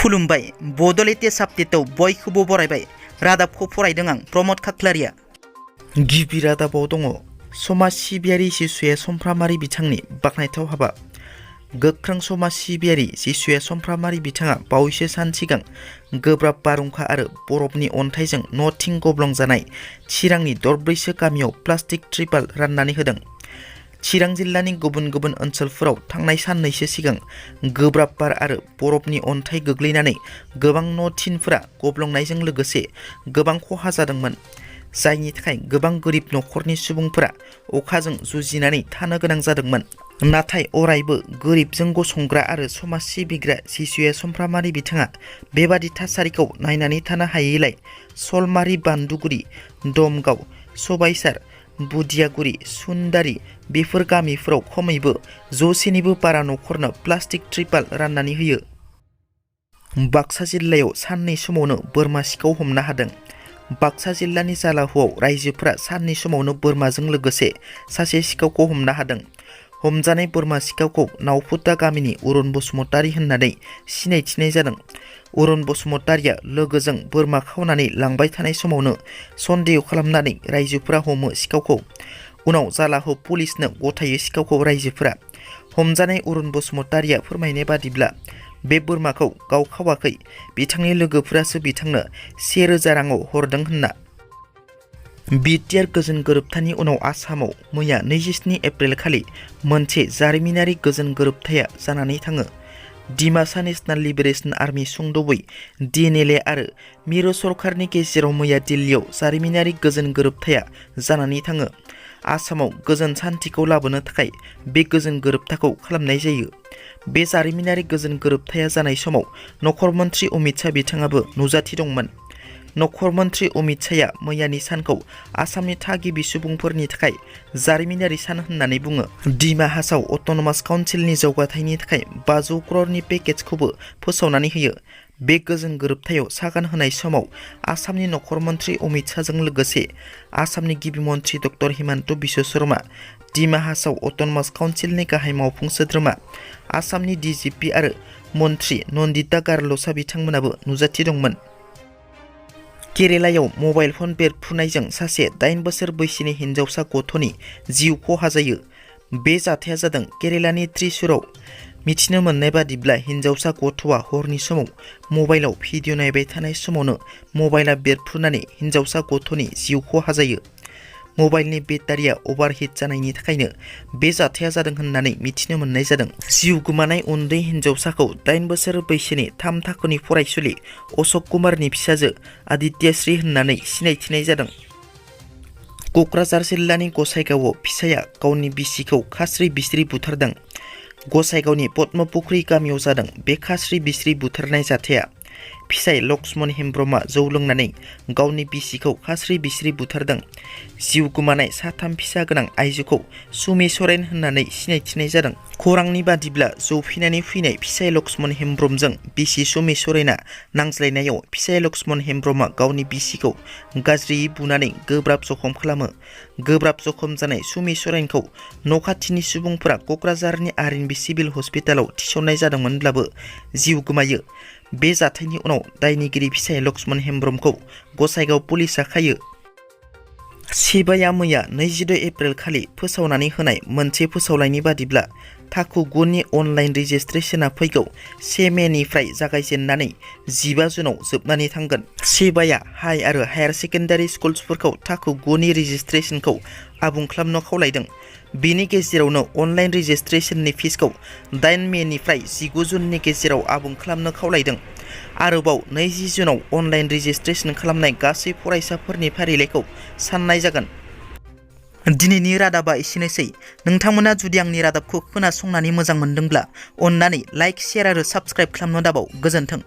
खुलुमबाय बड' लेटेस्ट आपडेटआव बयखौबो बरायबाय। रादाबखौ फरायदों आं प्रमद खाख्लारिया। गिबि रादाबाव दङ समाज सिबियारि जिसुए समफ्रामारि बिथांनि बाखनायथाव हाबा। गोख्रों समाज सिबियारि जिसुए समफ्रामारि बिथाङा बावैसो सान सिगां गोब्राब बारहुंखा आरो बरफनि अन्थाइजों न'थिं गब्लंजानाय चिरांनि दरब्रैसो गामियाव प्लास्टिक त्रिपाल राननानै होदों। चिरां जिल्लानि गुबुन गुबुन ओनसोलफोराव थांनाय साननैसो सिगां गोब्राब बार आरो बरफनि अन्थाइ गोग्लैनानै गोबां न'थिनफोरा गब्लंनायजों लोगोसे गोबां खहा जादोंमोन, जायनि थाखाय गोबां गोरिब न'खरनि सुबुंफोरा अखाजों जुजिनानै थानो गोनां जादोंमोन। नाथाय अरायबो गोरिबजों गसंग्रा आरो समाज सिबिग्रा जिसुए समफ्रामारि बिथाङा बेबादि थासारिखौ नायनानै थानो हायैलाय सलमारि, बान्दुगुरि, दमगाव, सबाइसार, बुदियागुरि, सुन्दारि बेफोर गामिफोराव खमैबो 100निबो बारा न'खरनो प्लास्टिक त्रिपाल राननानै होयो। बाक्सा जिल्लायाव साननै समावनो बोरमा सिखाव हमनो हादों। बाक्सा जिल्लानि जालाहुआव रायजोफोरा साननै समावनो बोरमाजों लोगोसे सासे सिखावखौ हमनो हादों। हमजानाय बोरमा सिखावखौ नावफुटा गामिनि अरुण बसुमतारी होननानै सिनायथिनाय जादों। अरुण बसुमतारीया लोगोजों बोरमा खावनानै लांबाय थानाय समावनो सन्देह खालामनानै रायजोफोरा हमो सिखावखौ। उनाव जालाहु पुलिसनो गथायो सिखावखौ रायजोफोरा। हमजानाय अरुण बसुमतारीया फोरमायनाय बादिब्ला बे बोरमाखौ गाव खावाखै, बिथांनि लोगोफोरासो बिथांनो 1000 राङाव हरदों होनना। बिटिआर गोजोन गोरोबथानि उनाव आसामाव मैया 27 एप्रिल खालि मोनसे जारिमिनारि गोजोन गोरोबथाया जानानै थाङो। डिमासा नेशनेल लिबारेशन आर्मी सुंद'बै DNLA आरो मिरु सरकारनि गेजेराव मैया दिल्लीयाव जारिमिनारि गोजोन गोरोबथाया जानानै थाङो। आसामाव गोजोन सान्थिखौ लाबोनो थाखाय बे गोजोन गोरोबथाखौ खालामनाय जायो। बे जारिमिनारि गोजोन गोरोबथाया जानाय समाव नखर मन्त्रि अमित शाह बिथाङाबो नुजाथि दंमोन। नखर मन्त्रि अमित शाहया मैयानि सानखौ आसामनि थागिबि सुबुंफोरनि थाखाय जारिमिनारि सान होननानै बुङो। डिमा हासाव अट'नमास काउन्सिलनि जौगाथायनि थाखाय 500 करोड़नि पेकेजखौबो फोसावनानै होयो। बे गोजोन गोरोबथायाव सागान होनाय समाव आसामनि नखर मन्त्रि अमित शाहजों लोगोसे आसामनि गिबि मन्त्रि डक्टर हिमन्त बिश्व शर्मा, डिमा हासाव अट'नमास काउन्सिलनि गाहाय मावफुं सोद्रोमा, आसामनि DGP आरो मन्त्रि नन्दिता गारल'सा बिथांमोनाबो नुजाथि दंमोन। केरेलायाव मबाइल फन बेरफ्रुनायजों सासे 8 बोसोर बैसोनि हिन्जावसा गथ'नि जिउ खहा जायो। बे जाथाया जादों केरेलानि त्रिशुराव। मिथिनो मोननाय बादिब्ला हिन्जावसा गथ'आ हरनि समाव मबाइलाव भिडिअ नायबाय थानाय समावनो मबाइला बेरफ्रुनानै हिन्जावसा गथ'नि जिउ खहा जायो। मबाइलनि बेटारिया अभारहिट जानायनि थाखायनो बे जाथाया जादों होननानै मिथिनो मोननाय जादों। जिउ गोमानाय उन्दै हिन्जावसाखौ 8 बोसोर बैसोनि 3 थाखोनि फरायसुलि अशक कुमारनि फिसाजो आदित्यश्री होननानै सिनायथिनाय जादों। क'क्राझार जिल्लानि गसाइगावआव फिसाया गावनि बिसिखौ खास्रि बिस्रि बुथारदों। गसाइगावनि पद्मपुख्रि गामियाव जादों बे खास्रि बिस्रि बुथारनाय जाथाया। फिसाय लक्ष्मण हेम्ब्रमआ जौ लोंनानै गावनि बिसिखौ खास्रि बिस्रि बुथारदों। जिउ गोमानाय साथाम फिसा गोनां आइजोखौ सुमि सरेन होननानै सिनायथिनाय जादों। खौरांनि बादिब्ला जौ फेनानै फैनाय फिसाय लक्ष्मण हेम्ब्रमजों बिसि सुमि सरेना नांज्लायनायाव फिसाय लक्ष्मण हेम्ब्रमआ गावनि बिसिखौ गाज्रियै बुनानै गोब्राब जखम खालामो। गोब्राब जखम जानाय सुमि सरेनखौ न' खाथिनि सुबुंफोरा क'क्राझारनि आर.एन.बि सिभिल हस्पिटालाव थिसननाय जादोंमोनब्लाबो जिउ गोमायो। बे जाथायनि उनाव दायनिगिरि फिसाय लक्ष्मण हेम्ब्रमखौ गसाइगाव पुलिसआ खायो। सिबाया मैया 22 एप्रिल खालि फोसावनानै होनाय मोनसे फोसावलायनि बादिब्ला थाखो 9 नि अनलाइन रेजिस्ट्रेशना फैगौ 1 मेनिफ्राय जागायजेननानै 15 जुनाव जोबनानै थांगोन। सिबाया हाइ आरो हायार सेकेन्डारि स्कुल्सफोरखौ थाखो 9 नि रेजिस्ट्रेशनखौ आबुं खालामनो खावलायदों। बेनि गेजेरावनो अनलाइन रेजिस्ट्रेशननि फिसखौ 8 मेनिफ्राय 19 जुननि गेजेराव आबुं खालामनो खावलायदों। आरोबाव 20 जुनाव अनलाइन रेजिस्ट्रेशन खालामनाय गासै फरायसाफोरनि फारिलाइखौ साननाय जागोन। दिनैनि रादाबा एसेनोसै। नोंथांमोना जुदि आंनि रादाबखौ खोनासंनानै मोजां मोनदोंब्ला अन्नानै लाइक, शेयार आरो साबस्क्राइब खालामनो दाबाव। गोजोन्थों।